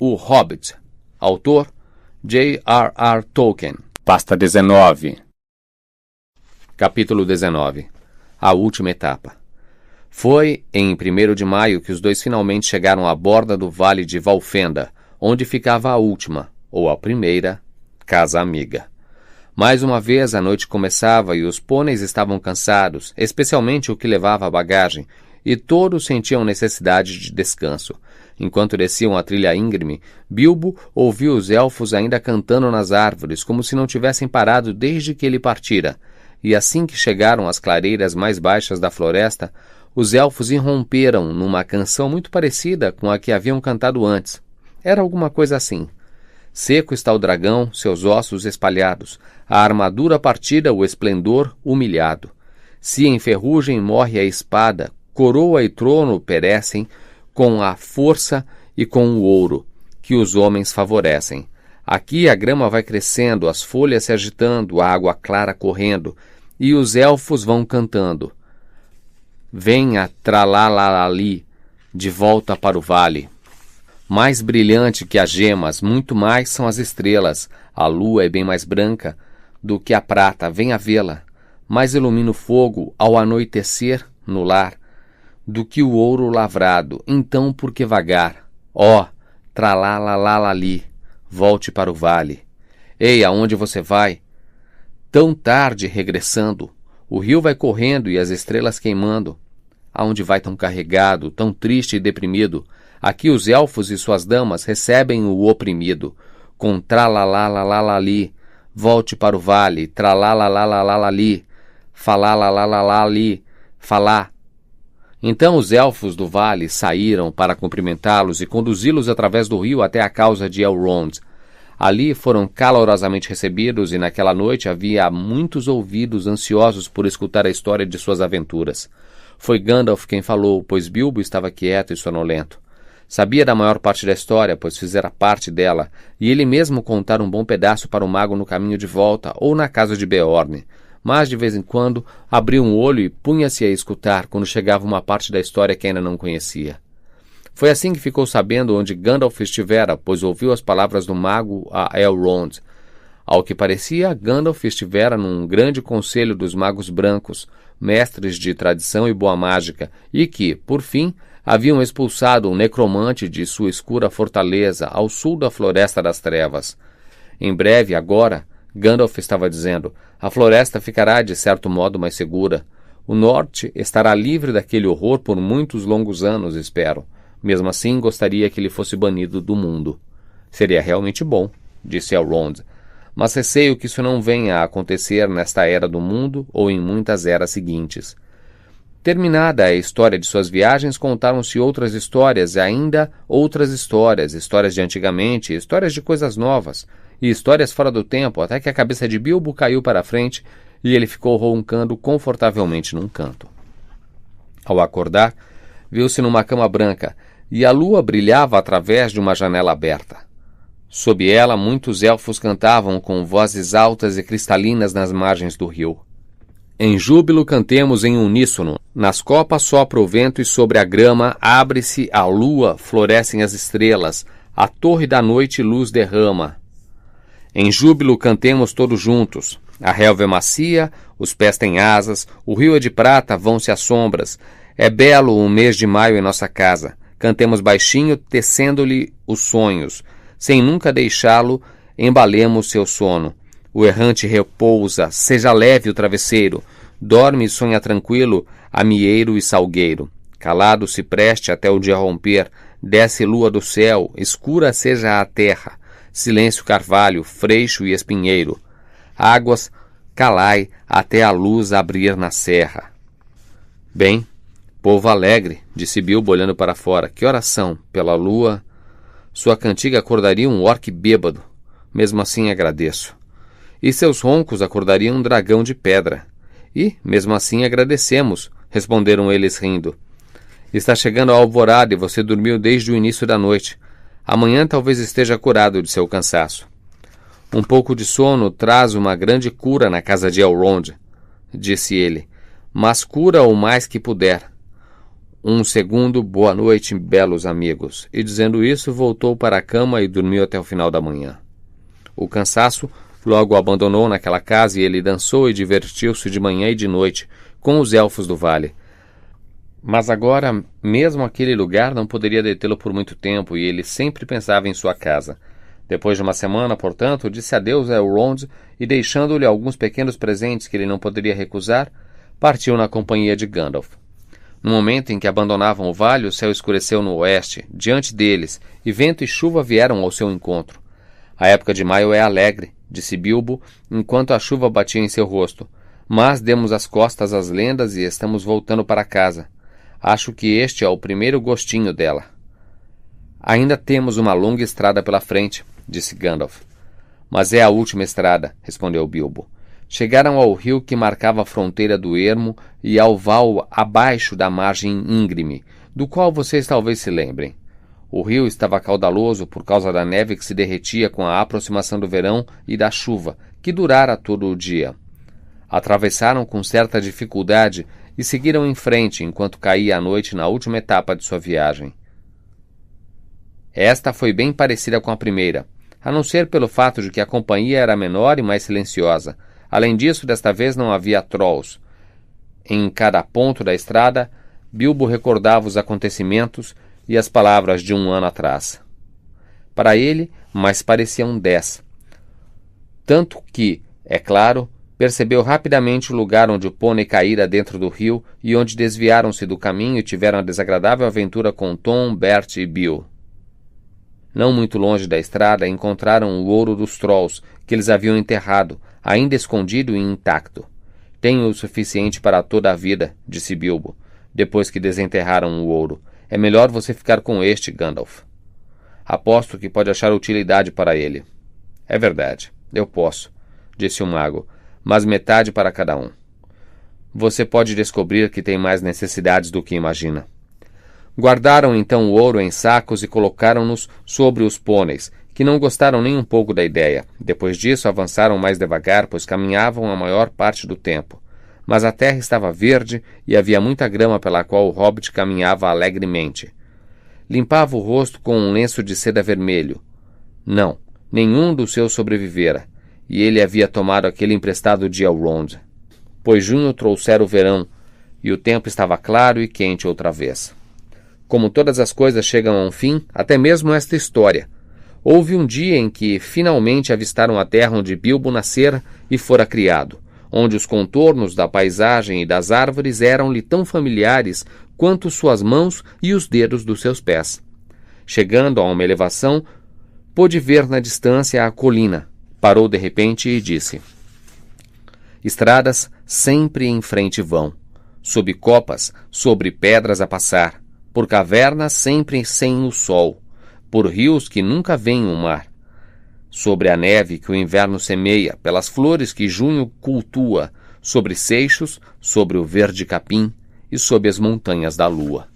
O Hobbit. Autor J.R.R. Tolkien. Pasta 19. Capítulo 19. A última etapa. Foi em 1º de maio que os dois finalmente chegaram à borda do vale de Valfenda, onde ficava a última, ou a primeira, casa amiga. Mais uma vez a noite começava e os pôneis estavam cansados, especialmente o que levava a bagagem, e todos sentiam necessidade de descanso. Enquanto desciam a trilha íngreme, Bilbo ouviu os elfos ainda cantando nas árvores, como se não tivessem parado desde que ele partira. E assim que chegaram às clareiras mais baixas da floresta, os elfos irromperam numa canção muito parecida com a que haviam cantado antes. Era alguma coisa assim. Seco está o dragão, seus ossos espalhados, a armadura partida, o esplendor humilhado. Se em ferrugem morre a espada, coroa e trono perecem, com a força e com o ouro, que os homens favorecem. Aqui a grama vai crescendo, as folhas se agitando, a água clara correndo, e os elfos vão cantando. Venha tralalali, de volta para o vale. Mais brilhante que as gemas, muito mais são as estrelas. A lua é bem mais branca do que a prata, venha vê-la. Mais ilumina o fogo ao anoitecer no lar do que o ouro lavrado. Então por que vagar? Ó, tralalalali, volte para o vale. Ei, aonde você vai? Tão tarde regressando. O rio vai correndo e as estrelas queimando. Aonde vai tão carregado, tão triste e deprimido? Aqui os elfos e suas damas recebem o oprimido. Com tralalalalali, volte para o vale, tralalalalali, falalalalali, falá. Então os elfos do vale saíram para cumprimentá-los e conduzi-los através do rio até a causa de Elrond. Ali foram calorosamente recebidos e naquela noite havia muitos ouvidos ansiosos por escutar a história de suas aventuras. Foi Gandalf quem falou, pois Bilbo estava quieto e sonolento. Sabia da maior parte da história, pois fizera parte dela, e ele mesmo contara um bom pedaço para o mago no caminho de volta ou na casa de Beorn. Mas, de vez em quando, abria um olho e punha-se a escutar quando chegava uma parte da história que ainda não conhecia. Foi assim que ficou sabendo onde Gandalf estivera, pois ouviu as palavras do mago a Elrond. Ao que parecia, Gandalf estivera num grande conselho dos magos brancos, mestres de tradição e boa mágica, e que, por fim, haviam expulsado um necromante de sua escura fortaleza ao sul da Floresta das Trevas. Em breve, agora, Gandalf estava dizendo, a floresta ficará de certo modo mais segura. O norte estará livre daquele horror por muitos longos anos, espero. Mesmo assim, gostaria que ele fosse banido do mundo. Seria realmente bom, disse Elrond, mas receio que isso não venha a acontecer nesta era do mundo ou em muitas eras seguintes. Terminada a história de suas viagens, contaram-se outras histórias e ainda outras histórias, histórias de antigamente, histórias de coisas novas, e histórias fora do tempo, até que a cabeça de Bilbo caiu para a frente e ele ficou roncando confortavelmente num canto. Ao acordar, viu-se numa cama branca, e a lua brilhava através de uma janela aberta. Sob ela, muitos elfos cantavam com vozes altas e cristalinas nas margens do rio. Em júbilo cantemos em uníssono. Nas copas sopra o vento e sobre a grama abre-se a lua, florescem as estrelas, a torre da noite luz derrama. Em júbilo cantemos todos juntos. A relva é macia, os pés têm asas, o rio é de prata, vão-se as sombras. É belo o mês de maio em nossa casa. Cantemos baixinho, tecendo-lhe os sonhos. Sem nunca deixá-lo, embalemos seu sono. O errante repousa, seja leve o travesseiro. Dorme e sonha tranquilo, amieiro e salgueiro. Calado se preste até o dia romper. Desce lua do céu, escura seja a terra. Silêncio carvalho, freixo e espinheiro. Águas, calai até a luz abrir na serra. Bem, povo alegre, disse Bilbo olhando para fora. Que horas são? Pela lua... Sua cantiga acordaria um orc bêbado. Mesmo assim agradeço. E seus roncos acordariam um dragão de pedra. E, mesmo assim, agradecemos, responderam eles rindo. Está chegando a alvorada e você dormiu desde o início da noite. Amanhã talvez esteja curado de seu cansaço. Um pouco de sono traz uma grande cura na casa de Elrond, disse ele, mas cura o mais que puder. um segundo boa noite, belos amigos, e dizendo isso voltou para a cama e dormiu até o final da manhã. O cansaço logo o abandonou naquela casa e ele dançou e divertiu-se de manhã e de noite com os elfos do vale. Mas agora, mesmo aquele lugar não poderia detê-lo por muito tempo e ele sempre pensava em sua casa. Depois de uma semana, portanto, disse adeus a Elrond e, deixando-lhe alguns pequenos presentes que ele não poderia recusar, partiu na companhia de Gandalf. No momento em que abandonavam o vale, o céu escureceu no oeste, diante deles, e vento e chuva vieram ao seu encontro. A época de maio é alegre, disse Bilbo, enquanto a chuva batia em seu rosto. Mas demos as costas às lendas e estamos voltando para casa. Acho que este é o primeiro gostinho dela. Ainda temos uma longa estrada pela frente, disse Gandalf. Mas é a última estrada, respondeu Bilbo. Chegaram ao rio que marcava a fronteira do ermo e ao val abaixo da margem íngreme, do qual vocês talvez se lembrem. O rio estava caudaloso por causa da neve que se derretia com a aproximação do verão e da chuva, que durara todo o dia. Atravessaram com certa dificuldade e seguiram em frente enquanto caía a noite na última etapa de sua viagem. Esta foi bem parecida com a primeira, a não ser pelo fato de que a companhia era menor e mais silenciosa. Além disso, desta vez não havia trolls. Em cada ponto da estrada, Bilbo recordava os acontecimentos e as palavras de um ano atrás. Para ele, mais pareciam 10. Tanto que, é claro, percebeu rapidamente o lugar onde o pônei caíra dentro do rio e onde desviaram-se do caminho e tiveram a desagradável aventura com Tom, Bert e Bill. Não muito longe da estrada, encontraram o ouro dos trolls, que eles haviam enterrado, ainda escondido e intacto. Tenho o suficiente para toda a vida, disse Bilbo, depois que desenterraram o ouro. É melhor você ficar com este, Gandalf. Aposto que pode achar utilidade para ele. É verdade, eu posso, disse o mago, mas metade para cada um. Você pode descobrir que tem mais necessidades do que imagina. Guardaram então o ouro em sacos e colocaram-nos sobre os pôneis, que não gostaram nem um pouco da ideia. Depois disso avançaram mais devagar, pois caminhavam a maior parte do tempo. Mas a terra estava verde e havia muita grama pela qual o hobbit caminhava alegremente. Limpava o rosto com um lenço de seda vermelho. Não, nenhum dos seus sobrevivera, e ele havia tomado aquele emprestado de Elrond, pois junho trouxera o verão, e o tempo estava claro e quente outra vez. Como todas as coisas chegam a um fim, até mesmo esta história. Houve um dia em que finalmente avistaram a terra onde Bilbo nascera e fora criado, onde os contornos da paisagem e das árvores eram-lhe tão familiares quanto suas mãos e os dedos dos seus pés. Chegando a uma elevação, pôde ver na distância a colina. Parou de repente e disse: Estradas sempre em frente vão, sob copas, sobre pedras a passar, por cavernas sempre sem o sol, por rios que nunca veem o mar, sobre a neve que o inverno semeia, pelas flores que junho cultua, sobre seixos, sobre o verde capim e sob as montanhas da lua.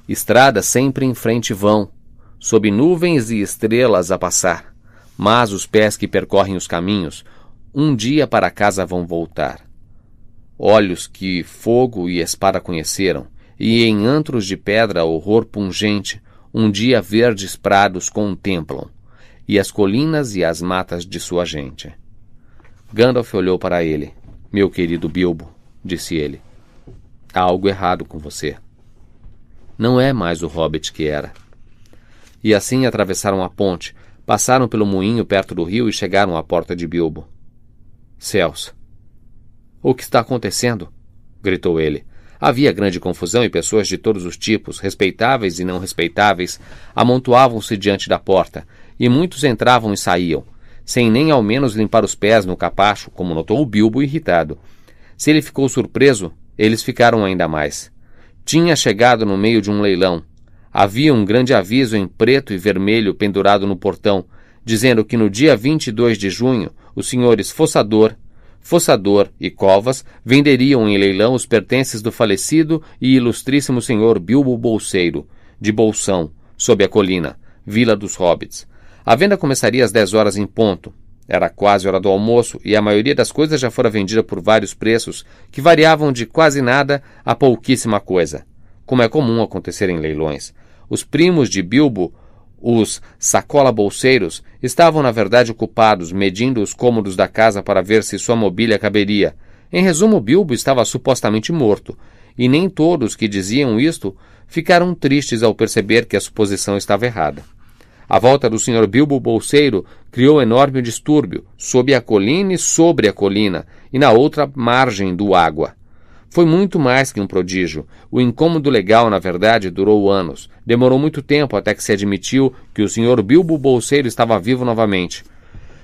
Estradas sempre em frente vão, sob nuvens e estrelas a passar, mas os pés que percorrem os caminhos, um dia para casa vão voltar. Olhos que fogo e espada conheceram, e em antros de pedra horror pungente, um dia verdes prados contemplam, e as colinas e as matas de sua gente. Gandalf olhou para ele. Meu querido Bilbo, disse ele, há algo errado com você. Não é mais o hobbit que era. E assim atravessaram a ponte, passaram pelo moinho perto do rio e chegaram à porta de Bilbo. Céus! O que está acontecendo? Gritou ele. Havia grande confusão e pessoas de todos os tipos, respeitáveis e não respeitáveis, amontoavam-se diante da porta, e muitos entravam e saíam, sem nem ao menos limpar os pés no capacho, como notou o Bilbo irritado. Se ele ficou surpreso, eles ficaram ainda mais. Tinha chegado no meio de um leilão. Havia um grande aviso em preto e vermelho pendurado no portão, dizendo que no dia 22 de junho, os senhores Fossador e Covas venderiam em leilão os pertences do falecido e ilustríssimo senhor Bilbo Bolseiro, de Bolsão, sob a colina, vila dos hobbits. A venda começaria às 10 horas em ponto. Era quase hora do almoço e a maioria das coisas já fora vendida por vários preços, que variavam de quase nada a pouquíssima coisa. como é comum acontecer em leilões. Os primos de Bilbo, os sacola-bolseiros, estavam na verdade ocupados medindo os cômodos da casa para ver se sua mobília caberia. Em resumo, Bilbo estava supostamente morto, e nem todos que diziam isto ficaram tristes ao perceber que a suposição estava errada. A volta do Sr. Bilbo Bolseiro criou enorme distúrbio, sob a colina e sobre a colina, e na outra margem do água. Foi muito mais que um prodígio. O incômodo legal, na verdade, durou anos. Demorou muito tempo até que se admitiu que o Sr. Bilbo Bolseiro estava vivo novamente.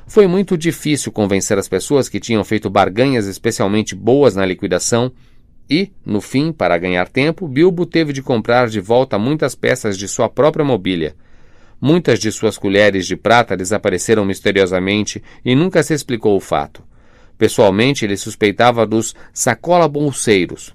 Foi muito difícil convencer as pessoas que tinham feito barganhas especialmente boas na liquidação e, no fim, para ganhar tempo, Bilbo teve de comprar de volta muitas peças de sua própria mobília. Muitas de suas colheres de prata desapareceram misteriosamente e nunca se explicou o fato. Pessoalmente, ele suspeitava dos sacola-bolseiros.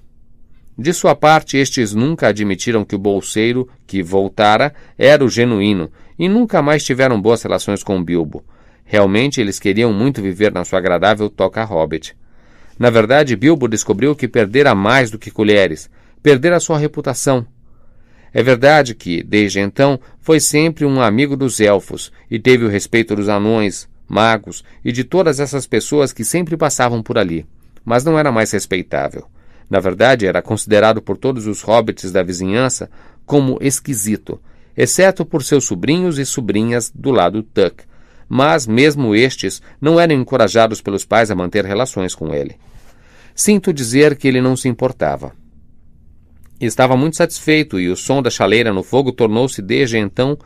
De sua parte, estes nunca admitiram que o bolseiro, que voltara, era o genuíno, e nunca mais tiveram boas relações com Bilbo. Realmente, eles queriam muito viver na sua agradável toca hobbit. Na verdade, Bilbo descobriu que perdera mais do que colheres, perdera sua reputação. É verdade que, desde então, foi sempre um amigo dos elfos, e teve o respeito dos anões, magos e de todas essas pessoas que sempre passavam por ali, mas não era mais respeitável. Na verdade, era considerado por todos os hobbits da vizinhança como esquisito, exceto por seus sobrinhos e sobrinhas do lado Tuck, mas mesmo estes não eram encorajados pelos pais a manter relações com ele. Sinto dizer que ele não se importava. Estava muito satisfeito e o som da chaleira no fogo tornou-se desde então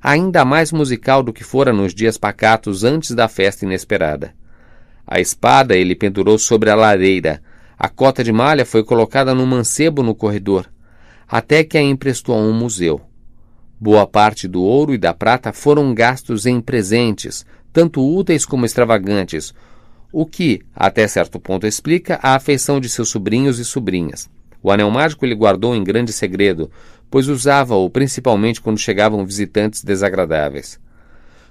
ainda mais musical do que fora nos dias pacatos antes da festa inesperada. A espada ele pendurou sobre a lareira. A cota de malha foi colocada num mancebo no corredor, até que a emprestou a um museu. Boa parte do ouro e da prata foram gastos em presentes, tanto úteis como extravagantes, o que, até certo ponto, explica a afeição de seus sobrinhos e sobrinhas. O anel mágico ele guardou em grande segredo, pois usava-o principalmente quando chegavam visitantes desagradáveis.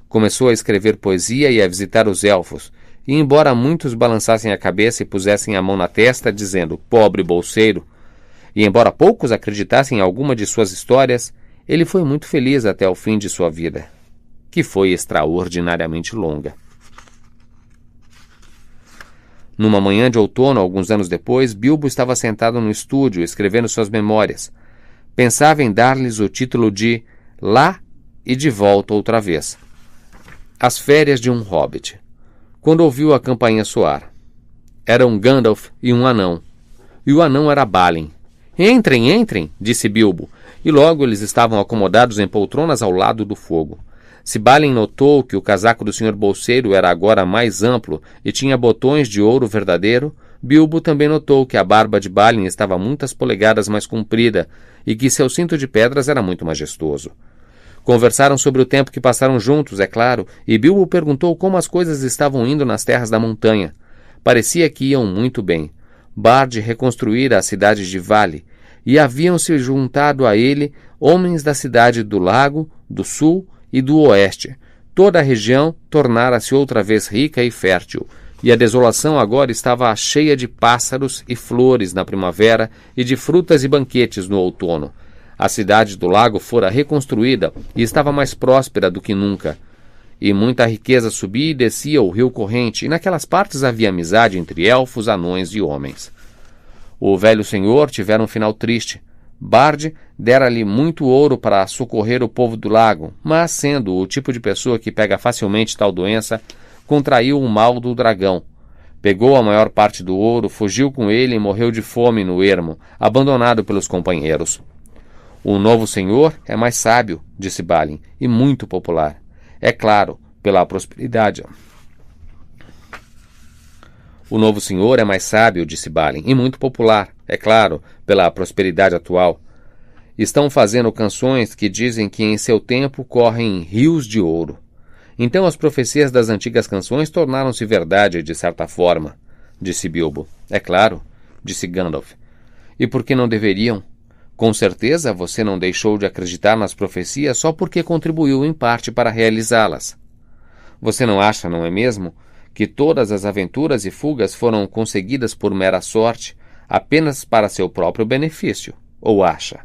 Começou a escrever poesia e a visitar os elfos, e embora muitos balançassem a cabeça e pusessem a mão na testa, dizendo "pobre bolseiro", e embora poucos acreditassem em alguma de suas histórias, ele foi muito feliz até o fim de sua vida, que foi extraordinariamente longa. Numa manhã de outono, alguns anos depois, Bilbo estava sentado no estúdio, escrevendo suas memórias. Pensava em dar-lhes o título de Lá e de Volta outra vez. As férias de um hobbit. Quando ouviu a campainha soar. Eram Gandalf e um anão. E o anão era Balin. Entrem, entrem, disse Bilbo, e logo eles estavam acomodados em poltronas ao lado do fogo. Se Balin notou que o casaco do Sr. Bolseiro era agora mais amplo e tinha botões de ouro verdadeiro, Bilbo também notou que a barba de Balin estava muitas polegadas mais comprida e que seu cinto de pedras era muito majestoso. Conversaram sobre o tempo que passaram juntos, é claro, e Bilbo perguntou como as coisas estavam indo nas terras da montanha. Parecia que iam muito bem. Bard reconstruíra a cidade de Vale, e haviam se juntado a ele homens da cidade do Lago, do Sul e do Oeste. Toda a região tornara-se outra vez rica e fértil, e a desolação agora estava cheia de pássaros e flores na primavera e de frutas e banquetes no outono. A cidade do lago fora reconstruída e estava mais próspera do que nunca. E muita riqueza subia e descia o rio corrente, e naquelas partes havia amizade entre elfos, anões e homens. O velho senhor tivera um final triste. Bard dera-lhe muito ouro para socorrer o povo do lago, mas, sendo o tipo de pessoa que pega facilmente tal doença, contraiu o mal do dragão. Pegou a maior parte do ouro, fugiu com ele e morreu de fome no ermo, abandonado pelos companheiros. O novo senhor é mais sábio, disse Balin, e muito popular. É claro, pela prosperidade. O novo senhor é mais sábio, disse Balin, e muito popular, é claro, pela prosperidade atual. Estão fazendo canções que dizem que em seu tempo correm rios de ouro. Então as profecias das antigas canções tornaram-se verdade, de certa forma, disse Bilbo. É claro, disse Gandalf. E por que não deveriam? Com certeza você não deixou de acreditar nas profecias só porque contribuiu em parte para realizá-las. Você não acha, não é mesmo, que todas as aventuras e fugas foram conseguidas por mera sorte, apenas para seu próprio benefício? Ou acha?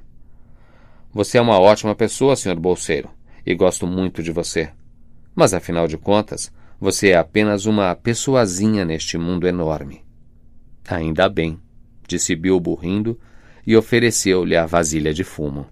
Você é uma ótima pessoa, Sr. Bolseiro, e gosto muito de você. Mas, afinal de contas, você é apenas uma pessoazinha neste mundo enorme. Ainda bem, disse Bilbo rindo, e ofereceu-lhe a vasilha de fumo.